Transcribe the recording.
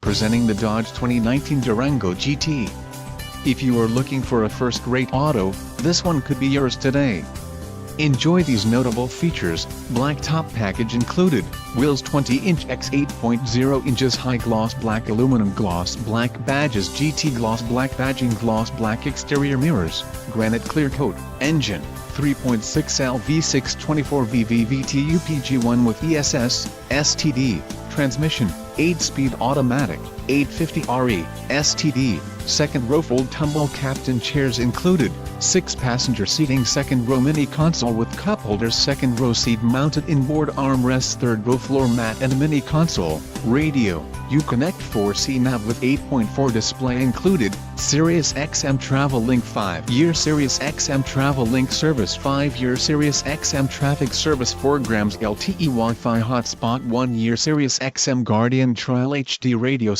presenting the Dodge 2019 Durango GT. If you are looking for a first-rate auto, this one could be yours today. Enjoy these notable features: black top package included, wheels 20-inch x 8.0 inches high gloss black aluminum gloss black badges GT gloss black badging gloss black exterior mirrors, granite clear coat, engine, 3.6L V6 24V VVT UPG1 with ESS, STD, transmission, 8-speed automatic, 850RE, STD, second row fold tumble captain chairs included, 6-passenger seating second row mini console with cup holders second row seat mounted inboard armrests third row floor mat and mini console, radio, Uconnect 4C nav with 8.4 display included, Sirius XM Travel Link 5-year Sirius XM Travel Link service 5-year Sirius XM Traffic Service 4 grams LTE Wi-Fi hotspot 1-year Sirius XM Guardian Trial HD radio